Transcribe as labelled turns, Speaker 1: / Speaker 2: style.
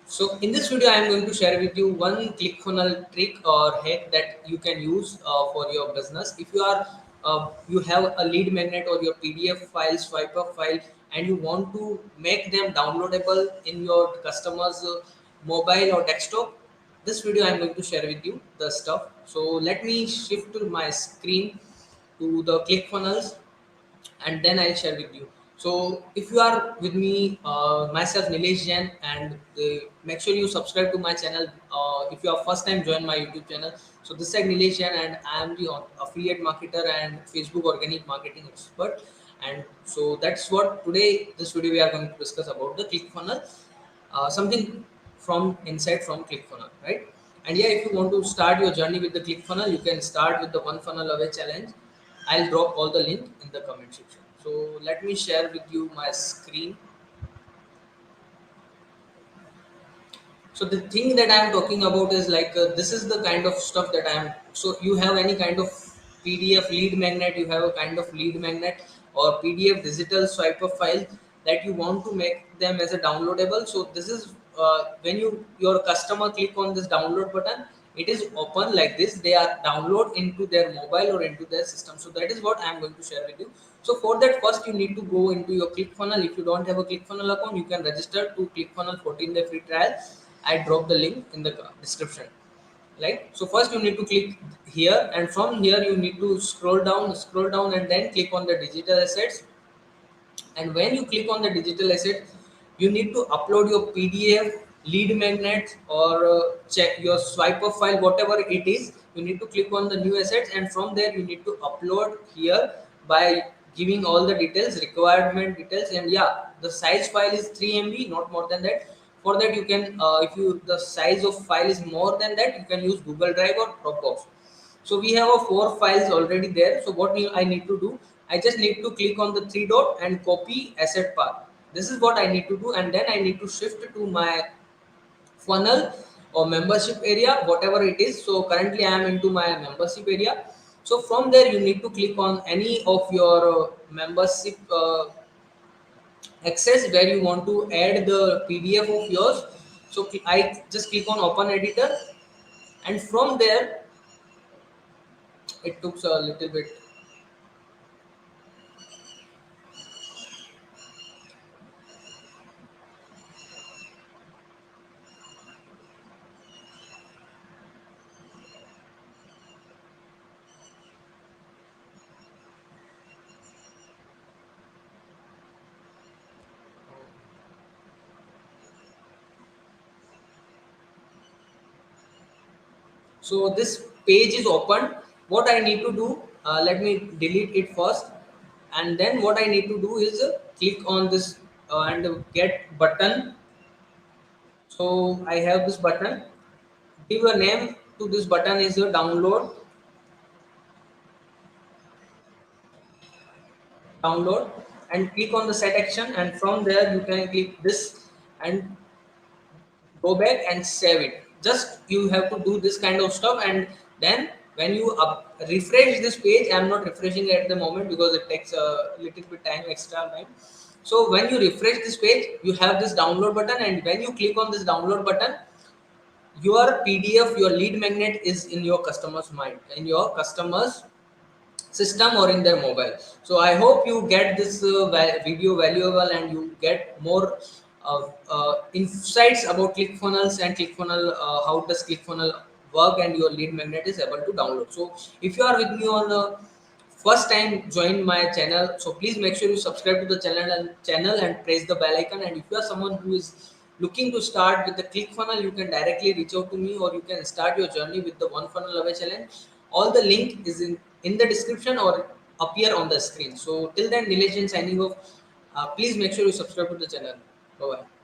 Speaker 1: So in this video, I am going to share with you one ClickFunnels trick or hack that you can use for your business. If you have a lead magnet or your PDF file, swipe up file, and you want to make them downloadable in your customers' mobile or desktop, this video I am going to share with you the stuff. So let me shift to my screen to the ClickFunnels and then I'll share with you. So if you are with me, myself Nilesh Jain, and make sure you subscribe to my channel. If you are first time join my YouTube channel, so this is Nilesh Jain, and I am the affiliate marketer and Facebook organic marketing expert. And so that's what today this video we are going to discuss about the ClickFunnels, something from inside from ClickFunnels, right? And yeah, if you want to start your journey with the ClickFunnels, you can start with the one funnel away challenge. I'll drop all the link in the comment section. So let me share with you my screen. So the thing that I'm talking about is like this is the kind of stuff that I'm. So you have any kind of PDF lead magnet, you have a kind of lead magnet or PDF digital swipe up file that you want to make them as a downloadable. So this is when your customer click on this download button, it is open like this. They are download into their mobile or into their system. So that is what I'm going to share with you. So for that, first you need to go into your ClickFunnels. If you don't have a ClickFunnels account, you can register to ClickFunnels 14-day free trial. I drop the link in the description. Right. So first you need to click here, and from here you need to scroll down, and then click on the digital assets. And when you click on the digital asset, you need to upload your PDF, lead magnet, or check your swipe up file, whatever it is. You need to click on the new assets, and from there you need to upload here by giving all the details, requirement details, and yeah, the size file is 3 MB, not more than that. For that, you can, if you the size of file is more than that, you can use Google Drive or Dropbox. So we have a 4 files already there. So what I need to do, I just need to click on the 3 dot and copy asset path. This is what I need to do, and then I need to shift to my funnel or membership area, whatever it is. So currently I am into my membership area. So from there you need to click on any of your membership access where you want to add the PDF of yours. So I just click on open editor, and from there it took a little bit. So this page is open. What I need to do, let me delete it first, and then what I need to do is click on this and get button. So I have this button. Give a name to this button is a download, and click on the set action, and from there you can click this and go back and save it. Just you have to do this kind of stuff, and then when you refresh this page, I'm not refreshing at the moment because it takes a little bit time, extra time. So when you refresh this page, you have this download button, and when you click on this download button, your PDF, your lead magnet is in your customer's mind, in your customer's system or in their mobile. So I hope you get this video valuable, and you get more insights about ClickFunnels and ClickFunnel, how does ClickFunnel work, and your lead magnet is able to download. So if you are with me on the first time join my channel, so please make sure you subscribe to the channel and press the bell icon. And if you are someone who is looking to start with the ClickFunnel, you can directly reach out to me, or you can start your journey with the one funnel away challenge. All the link is in the description or appear on the screen. So till then, Nilesh signing off. Please make sure you subscribe to the channel. Bye bye.